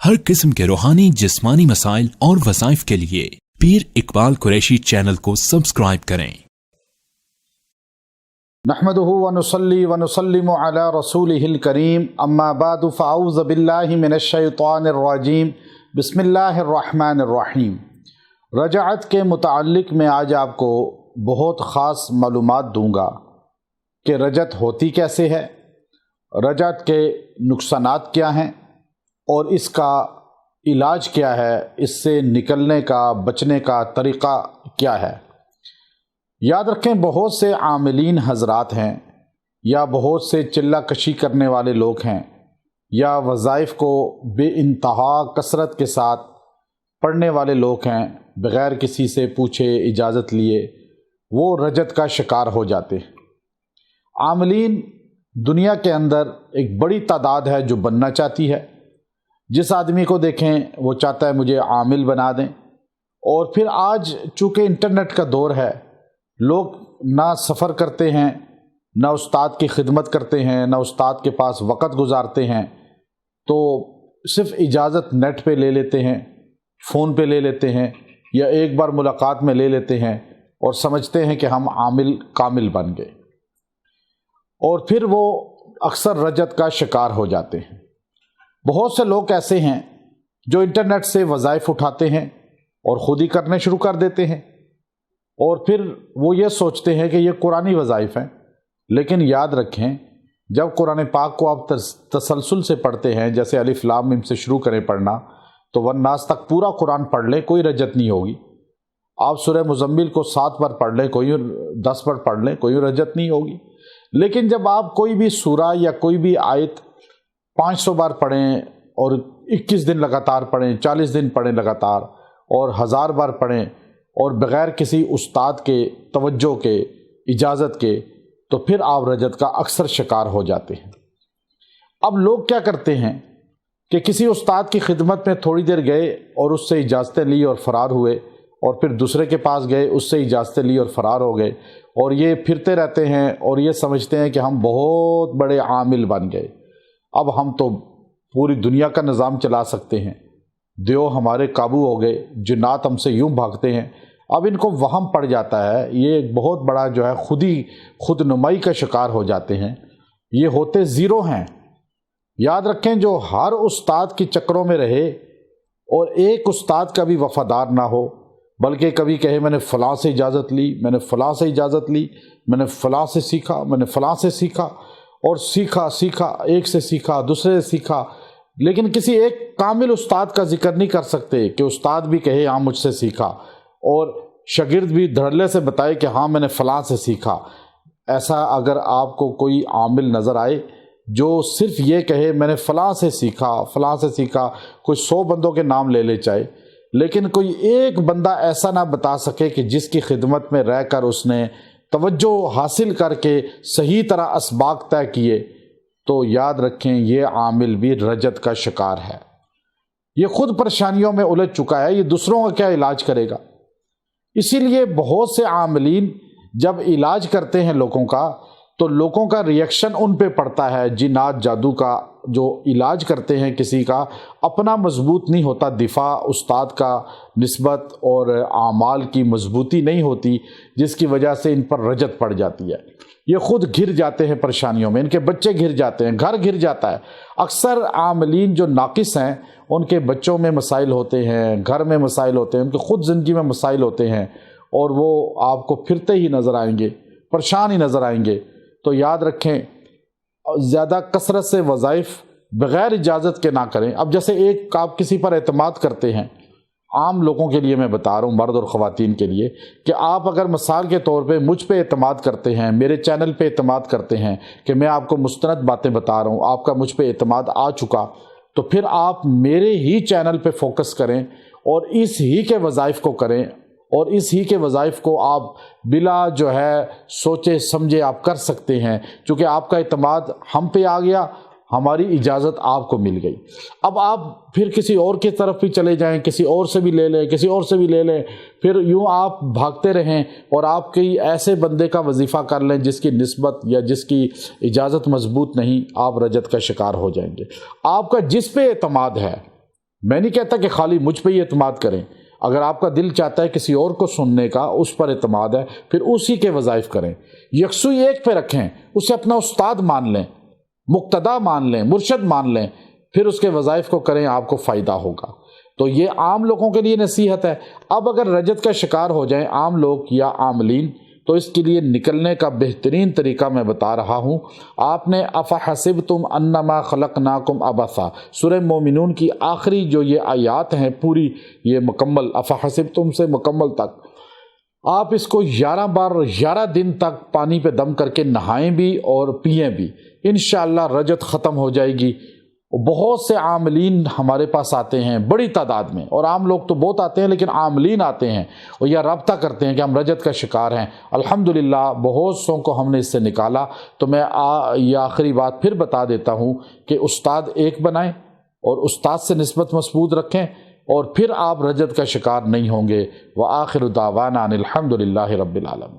हर किस्म के रूहानी जिस्मानी मसाइल और वज़ाइफ के लिए पीर इकबाल कुरैशी चैनल को सब्सक्राइब करें। नहमदुहु व नुसल्ली व नुसल्लिमु अला रसूलिहिल करीम, अम्मा बादु फ़अऊज़ु बिल्लाहि मिनश शैतानिर रजीम, बिस्मिल्लाहिर रहमानिर रहीम। रजाअत के मुताल्लिक़ में आज आपको बहुत ख़ास मालूमात दूंगा कि रजत होती कैसे है, रजत के नुकसानात क्या हैं और इसका इलाज क्या है, इससे निकलने का बचने का तरीक़ा क्या है। याद रखें, बहुत से आमिलीन हज़रात हैं या बहुत से चिल्ला कशी करने वाले लोग हैं या वज़ाइफ को बेइंतहा कसरत के साथ पढ़ने वाले लोग हैं, बग़ैर किसी से पूछे इजाज़त लिए वो रजत का शिकार हो जाते हैं। आमिलीन दुनिया के अंदर एक बड़ी तादाद है जो बनना चाहती है। जिस आदमी को देखें वो चाहता है मुझे आमिल बना दें। और फिर आज चूँकि इंटरनेट का दौर है, लोग ना सफ़र करते हैं, ना उस्ताद की खिदमत करते हैं, ना उस्ताद के पास वक़्त गुजारते हैं, तो सिर्फ़ इजाज़त नेट पे ले लेते हैं, फ़ोन पे ले लेते हैं या एक बार मुलाकात में ले लेते हैं और समझते हैं कि हम आमिल कामिल बन गए, और फिर वो अक्सर रजत का शिकार हो जाते हैं। बहुत से लोग ऐसे हैं जो इंटरनेट से वज़ाइफ उठाते हैं और ख़ुद ही करने शुरू कर देते हैं, और फिर वो ये सोचते हैं कि ये कुरानी वज़ाइफ हैं। लेकिन याद रखें, जब कुरान पाक को आप तसलसल से पढ़ते हैं, जैसे अलिफ लाम मीम से शुरू करें पढ़ना, तो वन्नास तक पूरा कुरान पढ़ लें, कोई रजत नहीं होगी। आप सूरह मुज़म्मिल को 7 बार पढ़ लें, कोई 10 बार पढ़ लें, कोई रजत नहीं होगी। लेकिन जब आप कोई भी सूरा या कोई भी आयत 500 बार पढ़ें और 21 दिन लगातार पढ़ें, 40 दिन पढ़ें लगातार और 1000 बार पढ़ें और बग़ैर किसी उस्ताद के तवज्जो के, इजाज़त के, तो फिर आप रजत का अक्सर शिकार हो जाते हैं। अब लोग क्या करते हैं कि किसी उस्ताद की खिदमत में थोड़ी देर गए और उससे इजाज़तें ली और फ़रार हुए, और फिर दूसरे के पास गए, उससे इजाज़तें ली और फ़रार हो गए, और ये फिरते रहते हैं और ये समझते हैं कि हम बहुत बड़े आमिल बन गए, अब हम तो पूरी दुनिया का निज़ाम चला सकते हैं, देव हमारे काबू हो गए, जिन्नात हमसे यूं भागते हैं। अब इनको वहम पड़ जाता है, ये एक बहुत बड़ा जो है खुद नुमाई का शिकार हो जाते हैं। ये होते ज़ीरो हैं। याद रखें, जो हर उस्ताद के चक्रों में रहे और एक उस्ताद का भी वफ़ादार ना हो, बल्कि कभी कहे मैंने फ़लाँ से इजाज़त ली, मैंने फ़लाँ से इजाज़त ली, मैंने फ़लाँ से सीखा, मैंने फ़लाँ से सीखा, और सीखा, एक से सीखा, दूसरे से सीखा, लेकिन किसी एक कामिल उस्ताद का जिक्र नहीं कर सकते कि उस्ताद भी कहे हाँ मुझसे सीखा, और शागिर्द भी धड़ल्ले से बताए कि हाँ मैंने फ़लाँ से सीखा। ऐसा अगर आपको कोई आमिल नज़र आए जो सिर्फ़ ये कहे मैंने फ़लाँ से सीखा, कोई 100 बंदों के नाम ले चाहे, लेकिन कोई एक बंदा ऐसा ना बता सके कि जिसकी खिदमत में रहकर उसने तवज्जो हासिल करके सही तरह असबाक तय किए, तो याद रखें ये आमिल भी रजत का शिकार है। ये खुद परेशानियों में उलझ चुका है, ये दूसरों का क्या इलाज करेगा। इसीलिए बहुत से आमिलीन जब इलाज करते हैं लोगों का, तो लोगों का रिएक्शन उन पे पड़ता है। जिन्नात जादू का जो इलाज करते हैं किसी का, अपना मजबूत नहीं होता दिफा, उस्ताद का निस्बत और आमाल की मजबूती नहीं होती, जिसकी वजह से इन पर रजत पड़ जाती है। ये खुद घिर जाते हैं परेशानियों में, इनके बच्चे घिर जाते हैं, घर घिर जाता है। अक्सर आमिलीन जो नाकिस हैं उनके बच्चों में मसाइल होते हैं, घर में मसाइल होते हैं, उनके खुद ज़िंदगी में मसाइल होते हैं, और वो आपको फिरते ही नज़र आएंगे, परेशान ही नज़र आएंगे। तो याद रखें, ज़्यादा कसरत से वज़ाइफ बग़ैर इजाज़त के ना करें। अब जैसे एक आप किसी पर एतमाद करते हैं, आम लोगों के लिए मैं बता रहा हूँ, मर्द और ख़वातीन के लिए, कि आप अगर मिसाल के तौर पे मुझ पे एतमाद करते हैं, मेरे चैनल पे एतमाद करते हैं कि मैं आपको मुस्तनद बातें बता रहा हूँ, आपका मुझ पे एतमाद आ चुका, तो फिर आप मेरे ही चैनल पे फोकस करें और इस ही के वज़ाइफ को करें, और इस ही के वज़ाइफ को आप बिला जो है सोचे समझे आप कर सकते हैं, क्योंकि आपका एतमाद हम पे आ गया, हमारी इजाज़त आपको मिल गई। अब आप फिर किसी और की तरफ भी चले जाएं, किसी और से भी ले लें, किसी और से भी ले लें, फिर यूँ आप भागते रहें और आप कई ऐसे बंदे का वजीफ़ा कर लें जिसकी निस्बत या जिसकी इजाज़त मजबूत नहीं, आप रजत का शिकार हो जाएंगे। आपका जिस पे एतमाद है میں نہیں کہتا کہ خالی مجھ پہ ہی اعتماد کریں، اگر آپ کا دل چاہتا ہے کسی اور کو سننے کا، اس پر اعتماد ہے، پھر اسی کے وظائف کریں، یکسوئی ایک پہ رکھیں، اسے اپنا استاد مان لیں، مقتدا مان لیں، مرشد مان لیں، پھر اس کے وظائف کو کریں، آپ کو فائدہ ہوگا۔ تو یہ عام لوگوں کے لیے نصیحت ہے۔ اب اگر رجت کا شکار ہو جائیں عام لوگ یا عاملین، تو اس کے لیے نکلنے کا بہترین طریقہ میں بتا رہا ہوں۔ آپ نے افحسبتم انما خلقناکم عبثا، سورہ مومنون کی آخری جو یہ آیات ہیں پوری یہ مکمل افحسبتم سے مکمل تک، آپ اس کو 11 بار 11 دن تک پانی پہ دم کر کے نہائیں بھی اور پئیں بھی، انشاءاللہ رجت ختم ہو جائے گی۔ بہت سے عاملین ہمارے پاس آتے ہیں بڑی تعداد میں، اور عام لوگ تو بہت آتے ہیں لیکن عاملین آتے ہیں اور یہ رابطہ کرتے ہیں کہ ہم رجت کا شکار ہیں۔ الحمدللہ بہت سوں کو ہم نے اس سے نکالا۔ تو میں یہ آخری بات پھر بتا دیتا ہوں کہ استاد ایک بنائیں اور استاد سے نسبت مضبوط رکھیں، اور پھر آپ رجت کا شکار نہیں ہوں گے۔ وآخر دعوانا ان الحمدللہ رب العالمین۔